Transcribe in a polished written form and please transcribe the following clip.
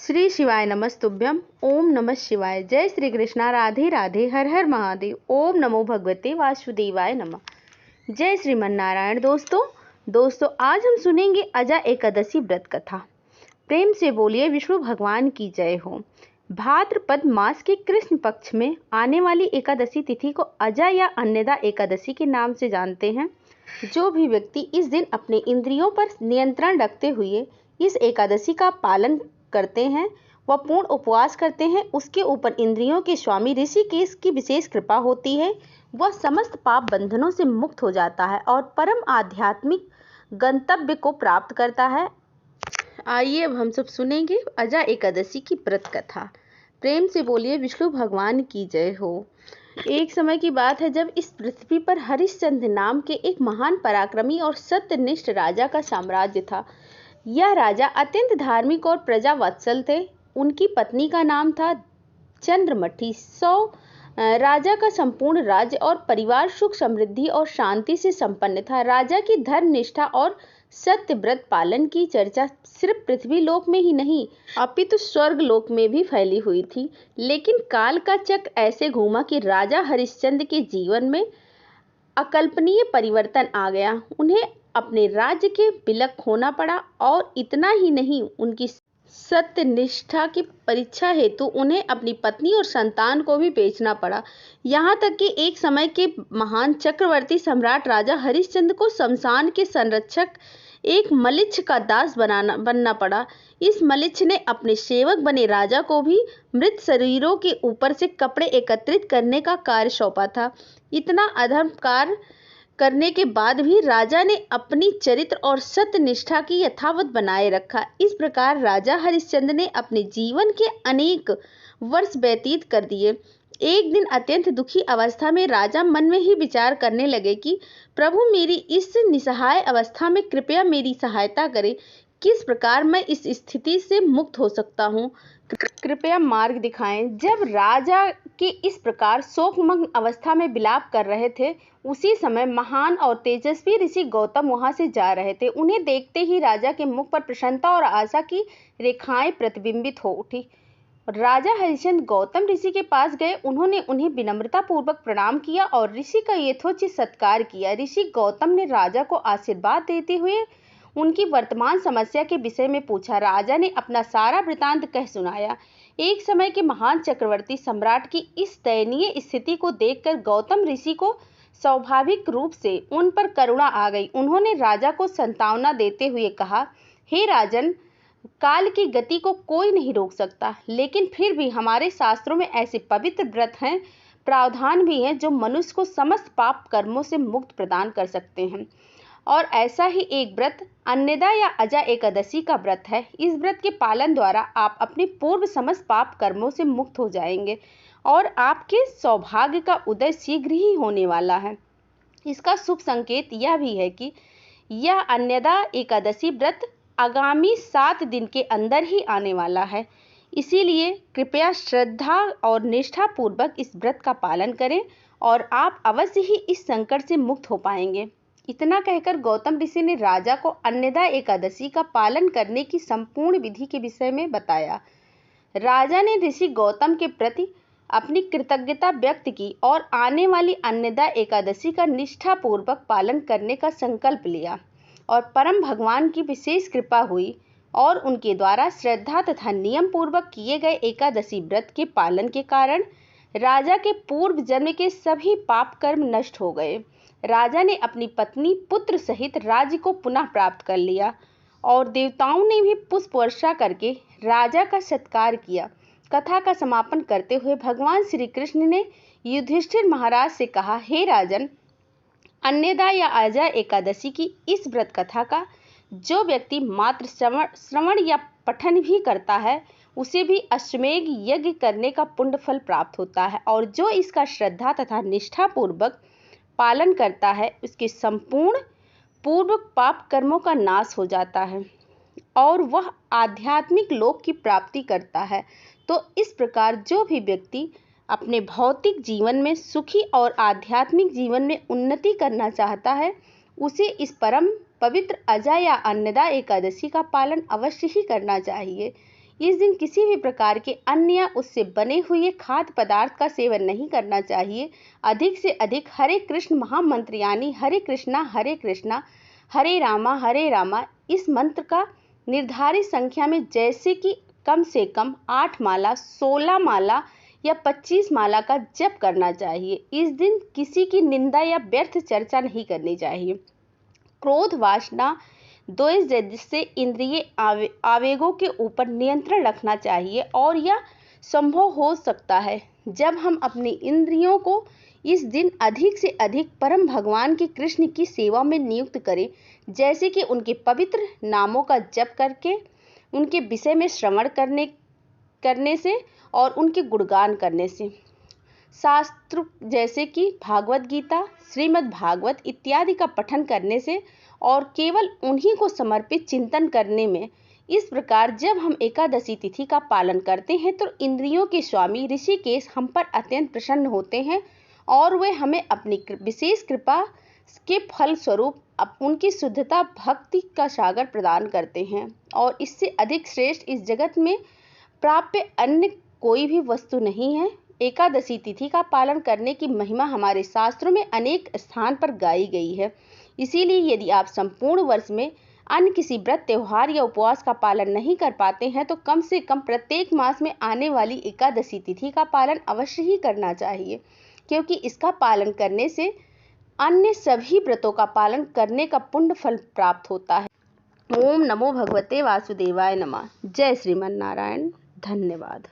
श्री शिवाय नमस्तुभ्यम। ओम नमः शिवाय। जय श्री कृष्णा। राधे राधे। हर हर महादेव। ओम नमो भगवते वासुदेवाय नमः। जय श्रीमन नारायण। दोस्तों आज हम सुनेंगे अजा एकादशी व्रत कथा। प्रेम से बोलिए विष्णु भगवान की जय हो। भाद्रपद मास के कृष्ण पक्ष में आने वाली एकादशी तिथि को अजा या अन्यदा एकादशी के नाम से जानते हैं। जो भी व्यक्ति इस दिन अपने इंद्रियों पर नियंत्रण रखते हुए इस एकादशी का पालन करते हैं व पूर्ण उपवास करते हैं, उसके ऊपर इंद्रियों के स्वामी ऋषिकेश की विशेष कृपा होती है। वह समस्त पाप बंधनों से मुक्त हो जाता है और परम आध्यात्मिक गंतव्य को प्राप्त करता है। आइए अब हम सब सुनेंगे अजा एकादशी की व्रत कथा। प्रेम से बोलिए विष्णु भगवान की जय हो। एक समय की बात है जब इस पृथ्वी पर हरिश्चंद्र नाम के एक महान पराक्रमी और सत्यनिष्ठ राजा का साम्राज्य था। यह राजा अत्यंत धार्मिक और प्रजावत्सल थे। उनकी पत्नी का नाम था चंद्रमती। राजा का संपूर्ण राज्य और परिवार सुख समृद्धि और शांति से संपन्न था। राजा की धर्म निष्ठा और सत्य व्रत पालन की चर्चा सिर्फ पृथ्वी लोक में ही नहीं अपितु स्वर्ग लोक में भी फैली हुई थी। लेकिन काल का चक्र ऐसे घूमा कि राजा हरिश्चंद्र के जीवन में अकल्पनीय परिवर्तन आ गया। उन्हें अपने राज्य के बिलक खोना पड़ा और इतना ही नहीं, उनकी सत्य निष्ठा की परीक्षा हेतु उन्हें अपनी पत्नी और संतान को भी बेचना पड़ा। यहाँ तक कि एक समय के महान चक्रवर्ती सम्राट राजा हरिश्चंद्र को शमशान के संरक्षक एक मलिच्छ का दास बनना पड़ा। इस मलिच्छ ने अपने सेवक बने राजा को भी मृत शरीरों के ऊपर से कपड़े एकत्रित करने का कार्य सौंपा था। इतना अधर्म कार्य करने के बाद भी राजा ने अपनी चरित्र और सत्य निष्ठा की यथावत बनाए रखा। इस प्रकार राजा हरिश्चंद्र ने अपने जीवन के अनेक वर्ष व्यतीत कर दिए। एक दिन अत्यंत दुखी अवस्था में राजा मन में ही विचार करने लगे कि प्रभु, मेरी इस निसहाय अवस्था में कृपया मेरी सहायता करें। किस प्रकार मैं इस स्थिति से मुक्त हो सकता हूँ, कृपया मार्ग दिखाएं। जब राजा के इस प्रकार शोकमग्न अवस्था में विलाप कर रहे थे, उसी समय महान और तेजस्वी ऋषि गौतम वहां से जा रहे थे। उन्हें देखते ही राजा के मुख पर प्रसन्नता और आशा की रेखाएं प्रतिबिंबित हो उठी। राजा हरिश्चंद्र गौतम ऋषि के पास गए। उन्होंने उन्हें विनम्रता पूर्वक प्रणाम किया और ऋषि का यथोचित सत्कार किया। ऋषि गौतम ने राजा को आशीर्वाद देते हुए उनकी वर्तमान समस्या के विषय में पूछा। राजा ने अपना सारा वृतांत कह सुनाया। एक समय के महान चक्रवर्ती सम्राट की इस दयनीय स्थिति को देखकर गौतम ऋषि को स्वाभाविक रूप से उन पर करुणा आ गई। उन्होंने राजा को सांत्वना देते हुए कहा, हे राजन, काल की गति को कोई नहीं रोक सकता, लेकिन फिर भी हमारे शास्त्रों में ऐसे पवित्र व्रत हैं, प्रावधान भी हैं जो मनुष्य को समस्त पाप कर्मों से मुक्त प्रदान कर सकते हैं। और ऐसा ही एक व्रत अन्यदा या अजा एकादशी का व्रत है। इस व्रत के पालन द्वारा आप अपने पूर्व समस्त पाप कर्मों से मुक्त हो जाएंगे और आपके सौभाग्य का उदय शीघ्र ही होने वाला है। इसका शुभ संकेत यह भी है कि यह अन्यदा एकादशी व्रत आगामी 7 दिन के अंदर ही आने वाला है। इसीलिए कृपया श्रद्धा और निष्ठा पूर्वक इस व्रत का पालन करें और आप अवश्य ही इस संकट से मुक्त हो पाएंगे। इतना कहकर गौतम ऋषि ने राजा को अन्यदा एकादशी का पालन करने की संपूर्ण विधि के विषय में बताया। राजा ने ऋषि गौतम के प्रति अपनी कृतज्ञता व्यक्त की और आने वाली अन्यदा एकादशी का निष्ठापूर्वक पालन करने का संकल्प लिया और परम भगवान की विशेष कृपा हुई और उनके द्वारा श्रद्धा तथा नियम पूर्वक किए गए एकादशी व्रत के पालन के कारण राजा के पूर्व जन्म के सभी पाप कर्म नष्ट हो गए। राजा ने अपनी पत्नी पुत्र सहित राज्य को पुनः प्राप्त कर लिया और देवताओं ने भी पुष्प वर्षा करके राजा का सत्कार किया। कथा का समापन करते हुए भगवान श्री कृष्ण ने युधिष्ठिर महाराज से कहा, हे राजन, अन्यदा या अजा एकादशी की इस व्रत कथा का जो व्यक्ति मात्र श्रवण या पठन भी करता है, उसे भी अश्वमेध यज्ञ करने का पुण्य फल प्राप्त होता है और जो इसका श्रद्धा तथा निष्ठा पूर्वक पालन करता है, उसके संपूर्ण पूर्व पाप कर्मों का नाश हो जाता है और वह आध्यात्मिक लोक की प्राप्ति करता है। तो इस प्रकार जो भी व्यक्ति अपने भौतिक जीवन में सुखी और आध्यात्मिक जीवन में उन्नति करना चाहता है, उसे इस परम पवित्र अजा या अन्यदा एकादशी का पालन अवश्य ही करना चाहिए। इस दिन किसी भी प्रकार के अन्य या उससे बने हुए खाद्य पदार्थ का सेवन नहीं करना चाहिए। अधिक से अधिक हरे कृष्ण महामंत्र यानी हरे कृष्णा हरे रामा इस मंत्र का निर्धारित संख्या में, जैसे कि कम से कम 8 माला, 16 माला या 25 माला का जप करना चाहिए। इस दिन किसी की निंदा या व्यर्थ चर्चा नहीं करनी चाहिए। क्रोध, वासना, द्वेष जैसे इंद्रिय आवेगों के ऊपर नियंत्रण रखना चाहिए और यह संभव हो सकता है जब हम अपनी इंद्रियों को इस दिन अधिक से अधिक परम भगवान के कृष्ण की सेवा में नियुक्त करें, जैसे कि उनके पवित्र नामों का जप करके, उनके विषय में श्रवण करने से और उनके गुणगान करने से, शास्त्र जैसे कि भागवत गीता, श्रीमद् भागवत इत्यादि का पठन करने से और केवल उन्हीं को समर्पित चिंतन करने में। इस प्रकार जब हम एकादशी तिथि का पालन करते हैं तो इंद्रियों के स्वामी ऋषिकेश हम पर अत्यंत प्रसन्न होते हैं और वे हमें अपनी विशेष कृपा के फल स्वरूप उनकी शुद्धता भक्ति का सागर प्रदान करते हैं और इससे अधिक श्रेष्ठ इस जगत में प्राप्य अन्य कोई भी वस्तु नहीं है। एकादशी तिथि का पालन करने की महिमा हमारे शास्त्रों में अनेक स्थान पर गाई गई है। इसीलिए यदि आप संपूर्ण वर्ष में अन्य किसी व्रत, त्योहार या उपवास का पालन नहीं कर पाते हैं तो कम से कम प्रत्येक मास में आने वाली एकादशी तिथि का पालन अवश्य ही करना चाहिए, क्योंकि इसका पालन करने से अन्य सभी व्रतों का पालन करने का पुण्य फल प्राप्त होता है। ओम नमो भगवते वासुदेवाय नमः। जय श्रीमन नारायण। धन्यवाद।